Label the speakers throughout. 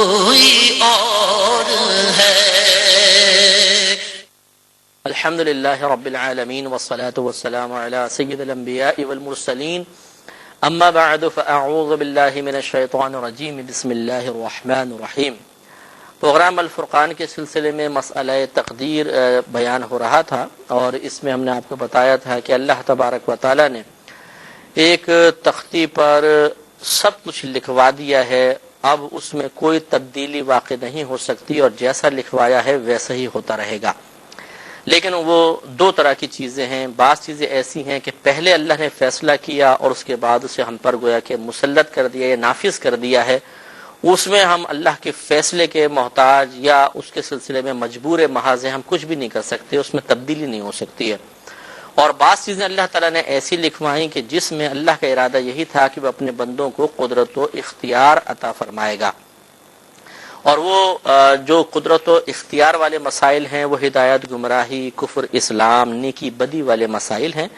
Speaker 1: کوئی اور ہے۔
Speaker 2: الحمد للہ رب العالمین والصلاة والسلام علی سید الانبیاء والمرسلین، اما بعد فاعوذ باللہ من الشیطان الرجیم، بسم اللہ الرحمن الرحیم۔ پروگرام الفرقان کے سلسلے میں مسئلہ تقدیر بیان ہو رہا تھا، اور اس میں ہم نے آپ کو بتایا تھا کہ اللہ تبارک و تعالی نے ایک تختی پر سب کچھ لکھوا دیا ہے، اب اس میں کوئی تبدیلی واقع نہیں ہو سکتی، اور جیسا لکھوایا ہے ویسا ہی ہوتا رہے گا۔ لیکن وہ دو طرح کی چیزیں ہیں۔ بعض چیزیں ایسی ہیں کہ پہلے اللہ نے فیصلہ کیا اور اس کے بعد اسے ہم پر گویا کہ مسلط کر دیا یا نافذ کر دیا ہے، اس میں ہم اللہ کے فیصلے کے محتاج یا اس کے سلسلے میں مجبور محض ہیں، ہم کچھ بھی نہیں کر سکتے، اس میں تبدیلی نہیں ہو سکتی ہے۔ اور بعض چیزیں اللہ تعالیٰ نے ایسی لکھوائیں کہ جس میں اللہ کا ارادہ یہی تھا کہ وہ اپنے بندوں کو قدرت و اختیار عطا فرمائے گا، اور وہ جو قدرت و اختیار والے مسائل ہیں وہ ہدایت، گمراہی، کفر، اسلام، نیکی، بدی والے مسائل ہیں۔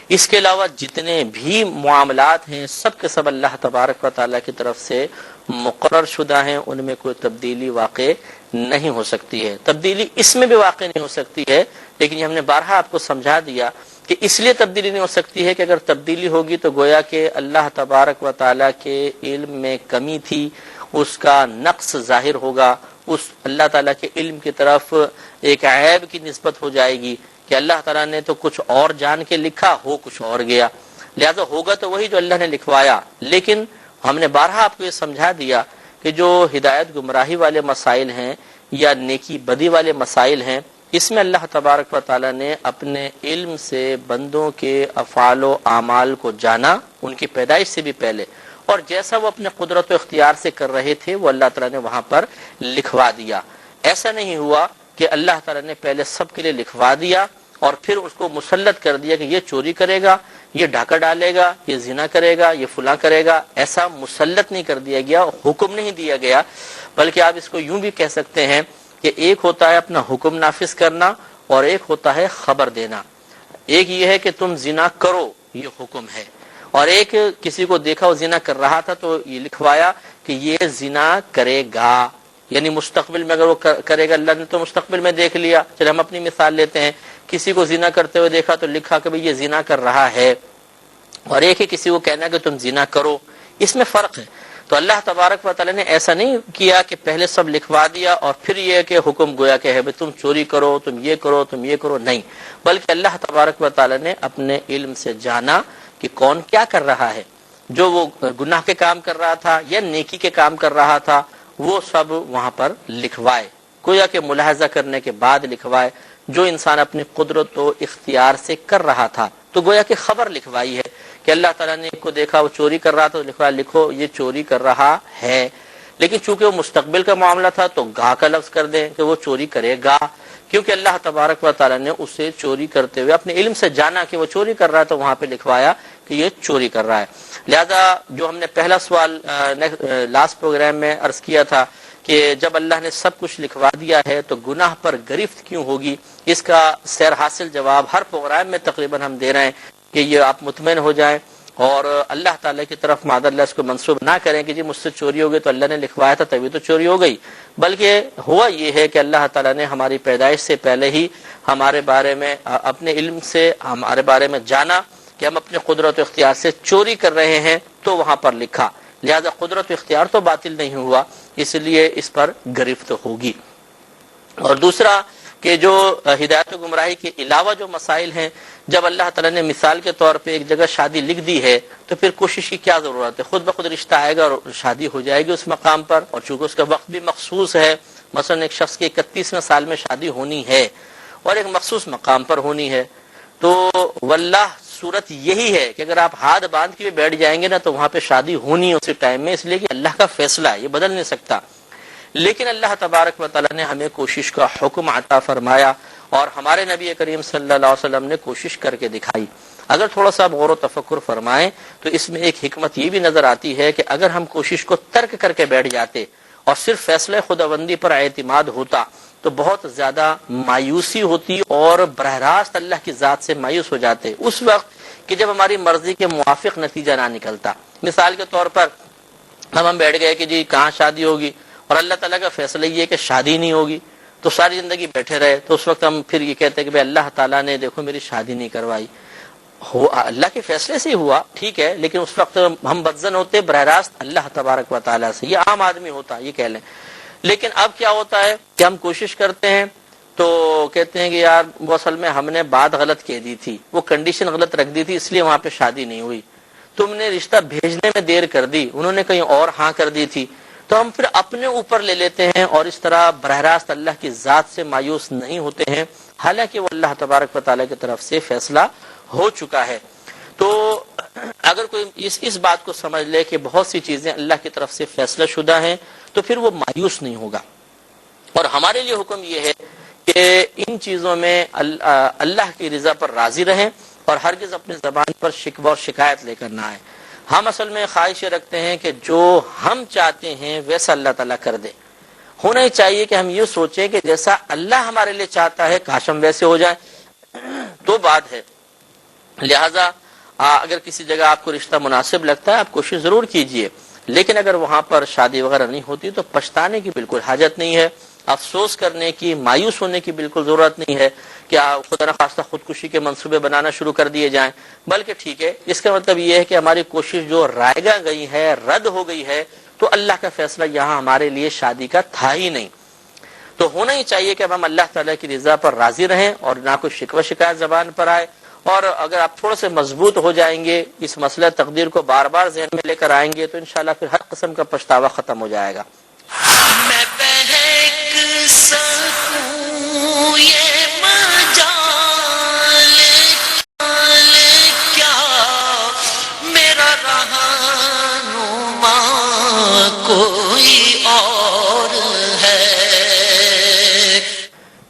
Speaker 2: اس کے علاوہ جتنے بھی معاملات ہیں سب کے سب اللہ تبارک و تعالیٰ کی طرف سے مقرر شدہ ہیں، ان میں کوئی تبدیلی واقع نہیں ہو سکتی ہے۔ تبدیلی اس میں بھی واقع نہیں ہو سکتی ہے، لیکن یہ ہم نے بارہا آپ کو سمجھا دیا کہ اس لیے تبدیلی نہیں ہو سکتی ہے کہ اگر تبدیلی ہوگی تو گویا کہ اللہ تبارک و تعالیٰ کے علم میں کمی تھی، اس کا نقص ظاہر ہوگا، اس اللہ تعالیٰ کے علم کی طرف ایک عیب کی نسبت ہو جائے گی کہ اللہ تعالیٰ نے تو کچھ اور جان کے لکھا، ہو کچھ اور گیا، لہذا ہوگا تو وہی جو اللہ نے لکھوایا۔ لیکن ہم نے بارہا آپ کو یہ سمجھا دیا کہ جو ہدایت گمراہی والے مسائل ہیں یا نیکی بدی والے مسائل ہیں، اس میں اللہ تبارک و تعالیٰ نے اپنے علم سے بندوں کے افعال و اعمال کو جانا، ان کی پیدائش سے بھی پہلے، اور جیسا وہ اپنے قدرت و اختیار سے کر رہے تھے وہ اللہ تعالیٰ نے وہاں پر لکھوا دیا۔ ایسا نہیں ہوا کہ اللہ تعالیٰ نے پہلے سب کے لیے لکھوا دیا اور پھر اس کو مسلط کر دیا کہ یہ چوری کرے گا، یہ ڈاکہ ڈالے گا، یہ زنا کرے گا، یہ فلاں کرے گا۔ ایسا مسلط نہیں کر دیا گیا، حکم نہیں دیا گیا، بلکہ آپ اس کو یوں بھی کہہ سکتے ہیں کہ ایک ہوتا ہے اپنا حکم نافذ کرنا اور ایک ہوتا ہے خبر دینا۔ ایک یہ ہے کہ تم زنا کرو، یہ حکم ہے، اور ایک کسی کو دیکھا وہ زنا کر رہا تھا تو یہ لکھوایا کہ یہ زنا کرے گا، یعنی مستقبل میں اگر وہ کرے گا، اللہ نے تو مستقبل میں دیکھ لیا۔ چلے ہم اپنی مثال لیتے ہیں، کسی کو زنا کرتے ہوئے دیکھا تو لکھا کہ یہ زنا کر رہا ہے، اور ایک ہی کسی کو کہنا کہ تم زنا کرو، اس میں فرق ہے۔ تو اللہ تبارک و تعالیٰ نے ایسا نہیں کیا کہ پہلے سب لکھوا دیا اور پھر یہ کہ حکم گویا کہ ہے تم چوری کرو، تم یہ کرو، تم یہ کرو، نہیں، بلکہ اللہ تبارک و تعالیٰ نے اپنے علم سے جانا کہ کون کیا کر رہا ہے۔ جو وہ گناہ کے کام کر رہا تھا یا نیکی کے کام کر رہا تھا وہ سب وہاں پر لکھوائے، گویا کہ ملاحظہ کرنے کے بعد لکھوائے۔ جو انسان اپنی قدرت و اختیار سے کر رہا تھا تو گویا کہ خبر لکھوائی ہے کہ اللہ تعالیٰ نے کو دیکھا وہ چوری کر رہا تھا تو لکھوایا لکھو یہ چوری کر رہا ہے، لیکن چونکہ وہ مستقبل کا معاملہ تھا تو گاہ کا لفظ کر دیں کہ وہ چوری کرے گا، کیونکہ اللہ تبارک و تعالیٰ نے اسے چوری کرتے ہوئے اپنے علم سے جانا کہ وہ چوری کر رہا ہے، تو وہاں پہ لکھوایا کہ یہ چوری کر رہا ہے۔ لہذا جو ہم نے پہلا سوال لاسٹ پروگرام میں عرض کیا تھا کہ جب اللہ نے سب کچھ لکھوا دیا ہے تو گناہ پر گرفت کیوں ہوگی، اس کا سیر حاصل جواب ہر پروگرام میں تقریباً ہم دے رہے ہیں کہ یہ آپ مطمئن ہو جائیں اور اللہ تعالیٰ کی طرف معاذ اللہ اس کو منسوب نہ کریں کہ جی مجھ سے چوری ہو گئی تو اللہ نے لکھوایا تھا تبھی تو چوری ہو گئی، بلکہ ہوا یہ ہے کہ اللہ تعالیٰ نے ہماری پیدائش سے پہلے ہی ہمارے بارے میں اپنے علم سے ہمارے بارے میں جانا کہ ہم اپنے قدرت و اختیار سے چوری کر رہے ہیں تو وہاں پر لکھا، لہذا قدرت و اختیار تو باطل نہیں ہوا، اس لیے اس پر گرفت ہوگی۔ اور دوسرا کہ جو ہدایت و گمراہی کے علاوہ جو مسائل ہیں، جب اللہ تعالیٰ نے مثال کے طور پہ ایک جگہ شادی لکھ دی ہے تو پھر کوشش کی کیا ضرورت ہے، خود بخود رشتہ آئے گا اور شادی ہو جائے گی اس مقام پر، اور چونکہ اس کا وقت بھی مخصوص ہے، مثلا ایک شخص کی 31ویں سال میں شادی ہونی ہے اور ایک مخصوص مقام پر ہونی ہے، تو واللہ صورت یہی ہے کہ اگر آپ ہاتھ باندھ کے بیٹھ جائیں گے نا تو وہاں پہ شادی ہونی ہے اسی ٹائم میں، اس لیے کہ اللہ کا فیصلہ ہے، یہ بدل نہیں سکتا۔ لیکن اللہ تبارک و تعالیٰ نے ہمیں کوشش کا حکم عطا فرمایا اور ہمارے نبی کریم صلی اللہ علیہ وسلم نے کوشش کر کے دکھائی۔ اگر تھوڑا سا غور و تفکر فرمائیں تو اس میں ایک حکمت یہ بھی نظر آتی ہے کہ اگر ہم کوشش کو ترک کر کے بیٹھ جاتے اور صرف فیصلہ خداوندی پر اعتماد ہوتا تو بہت زیادہ مایوسی ہوتی اور براہ راست اللہ کی ذات سے مایوس ہو جاتے اس وقت کہ جب ہماری مرضی کے موافق نتیجہ نہ نکلتا۔ مثال کے طور پر ہم بیٹھ گئے کہ جی کہاں شادی ہوگی اور اللہ تعالیٰ کا فیصلہ یہ ہے کہ شادی نہیں ہوگی تو ساری زندگی بیٹھے رہے، تو اس وقت ہم پھر یہ کہتے ہیں کہ بھائی اللہ تعالیٰ نے دیکھو میری شادی نہیں کروائی، اللہ کے فیصلے سے ہی ہوا ٹھیک ہے، لیکن اس وقت ہم بدزن ہوتے براہ راست اللہ تبارک و تعالیٰ سے، یہ عام آدمی ہوتا یہ کہہ لیں۔ لیکن اب کیا ہوتا ہے کہ ہم کوشش کرتے ہیں تو کہتے ہیں کہ یار وہ اصل میں ہم نے بات غلط کہہ دی تھی، وہ کنڈیشن غلط رکھ دی تھی، اس لیے وہاں پہ شادی نہیں ہوئی، تم نے رشتہ بھیجنے میں دیر کر دی، انہوں نے کہیں اور ہاں کر دی تھی، تو ہم پھر اپنے اوپر لے لیتے ہیں اور اس طرح براہ راست اللہ کی ذات سے مایوس نہیں ہوتے ہیں، حالانکہ وہ اللہ تبارک و تعالیٰ کی طرف سے فیصلہ ہو چکا ہے۔ تو اگر کوئی اس بات کو سمجھ لے کہ بہت سی چیزیں اللہ کی طرف سے فیصلہ شدہ ہیں تو پھر وہ مایوس نہیں ہوگا۔ اور ہمارے لیے حکم یہ ہے کہ ان چیزوں میں اللہ کی رضا پر راضی رہیں اور ہرگز اپنی زبان پر شکوہ اور شکایت لے کر نہ آئے۔ ہم اصل میں خواہش رکھتے ہیں کہ جو ہم چاہتے ہیں ویسا اللہ تعالیٰ کر دے۔ ہونا ہی چاہیے کہ ہم یہ سوچیں کہ جیسا اللہ ہمارے لیے چاہتا ہے کاش ہم ویسے ہو جائیں تو بات ہے۔ لہذا اگر کسی جگہ آپ کو رشتہ مناسب لگتا ہے آپ کوشش ضرور کیجئے، لیکن اگر وہاں پر شادی وغیرہ نہیں ہوتی تو پچھتانے کی بالکل حاجت نہیں ہے، افسوس کرنے کی، مایوس ہونے کی بالکل ضرورت نہیں ہے کہ خدا نخواستہ خودکشی کے منصوبے بنانا شروع کر دیے جائیں، بلکہ ٹھیک ہے اس کا مطلب یہ ہے کہ ہماری کوشش جو رائگاں گئی ہے، رد ہو گئی ہے، تو اللہ کا فیصلہ یہاں ہمارے لیے شادی کا تھا ہی نہیں۔ تو ہونا ہی چاہیے کہ اب ہم اللہ تعالیٰ کی رضا پر راضی رہیں اور نہ کوئی شکوہ شکایت زبان پر آئے، اور اگر آپ تھوڑے سے مضبوط ہو جائیں گے، اس مسئلہ تقدیر کو بار بار ذہن میں لے کر آئیں گے، تو انشاءاللہ پھر ہر قسم کا پچھتاوا ختم ہو جائے گا۔
Speaker 1: میں بہک سکوں یہ مجال کیا میرا رہنما کوئی اور ہے۔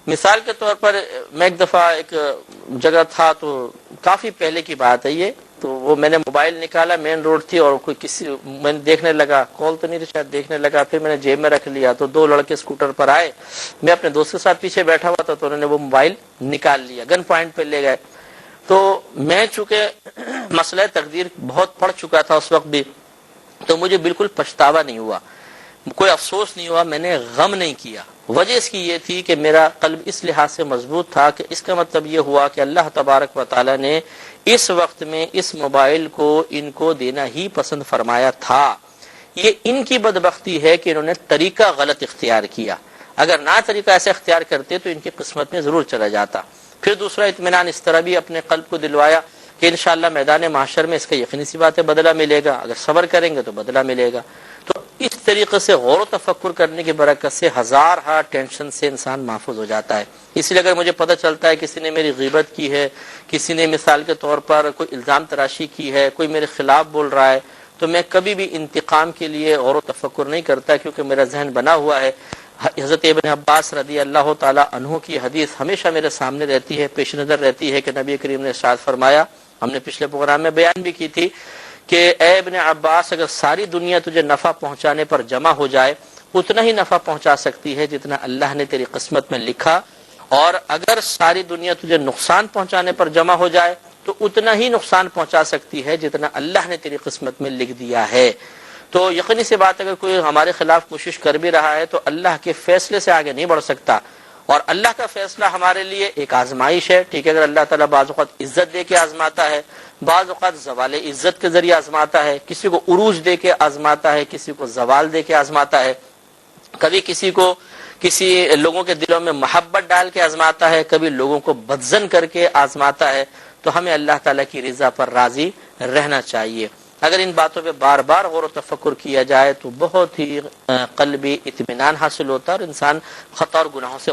Speaker 2: مثال کے طور پر میں ایک دفعہ ایک جگہ تھا، تو کافی پہلے کی بات ہے یہ، تو وہ میں نے موبائل نکالا، مین روڈ تھی اور کوئی میں نے دیکھنے لگا، کال تو نہیں تھی شاید، دیکھنے لگا، پھر میں نے جیب میں رکھ لیا، تو دو لڑکے اسکوٹر پر آئے، میں اپنے دوست کے ساتھ پیچھے بیٹھا ہوا تھا، تو انہوں نے وہ موبائل نکال لیا، گن پوائنٹ پہ لے گئے۔ تو میں چونکہ مسئلہ تقدیر بہت پڑھ چکا تھا اس وقت بھی، تو مجھے بالکل پچھتاوا نہیں ہوا، کوئی افسوس نہیں ہوا، میں نے غم نہیں کیا۔ وجہ اس کی یہ تھی کہ میرا قلب اس لحاظ سے مضبوط تھا کہ اس کا مطلب یہ ہوا کہ اللہ تبارک و تعالی نے اس وقت میں اس موبائل کو ان کو دینا ہی پسند فرمایا تھا۔ یہ ان کی بدبختی ہے کہ انہوں نے طریقہ غلط اختیار کیا، اگر نہ طریقہ ایسا اختیار کرتے تو ان کی قسمت میں ضرور چلا جاتا۔ پھر دوسرا اطمینان اس طرح بھی اپنے قلب کو دلوایا کہ انشاءاللہ میدان محشر میں اس کا یقینی سی بات ہے بدلہ ملے گا، اگر صبر کریں گے تو بدلہ ملے گا۔ تو اس طریقے سے غور و تفکر کرنے کی برکت سے ہزار ٹینشن سے انسان محفوظ ہو جاتا ہے۔ اس لیے اگر مجھے پتہ چلتا ہے کسی نے میری غیبت کی ہے، کسی نے مثال کے طور پر کوئی الزام تراشی کی ہے، کوئی میرے خلاف بول رہا ہے، تو میں کبھی بھی انتقام کے لیے غور و تفکر نہیں کرتا، کیونکہ میرا ذہن بنا ہوا ہے۔ حضرت ابن عباس رضی اللہ تعالی عنہ کی حدیث ہمیشہ میرے سامنے رہتی ہے، پیش نظر رہتی ہے کہ نبی کریم نے ارشاد فرمایا، ہم نے پچھلے پروگرام میں بیان بھی کی تھی کہ اے ابن عباس، اگر ساری دنیا تجھے نفع پہنچانے پر جمع ہو جائے اتنا ہی نفع پہنچا سکتی ہے جتنا اللہ نے تیری قسمت میں لکھا، اور اگر ساری دنیا تجھے نقصان پہنچانے پر جمع ہو جائے تو اتنا ہی نقصان پہنچا سکتی ہے جتنا اللہ نے تیری قسمت میں لکھ دیا ہے۔ تو یقینی سی بات، اگر کوئی ہمارے خلاف کوشش کر بھی رہا ہے تو اللہ کے فیصلے سے آگے نہیں بڑھ سکتا، اور اللہ کا فیصلہ ہمارے لیے ایک آزمائش ہے، ٹھیک ہے۔ اگر اللہ تعالیٰ بعض اوقات عزت دے کے آزماتا ہے، بعض اوقات زوال عزت کے ذریعے آزماتا ہے، کسی کو عروج دے کے آزماتا ہے، کسی کو زوال دے کے آزماتا ہے، کبھی کسی لوگوں کے دلوں میں محبت ڈال کے آزماتا ہے، کبھی لوگوں کو بدزن کر کے آزماتا ہے۔ تو ہمیں اللہ تعالیٰ کی رضا پر راضی رہنا چاہیے۔ اگر ان باتوں پہ بار بار غور و تفکر کیا جائے تو بہت ہی قلبی اطمینان حاصل ہوتا ہے اور انسان خطا اور گناہوں سے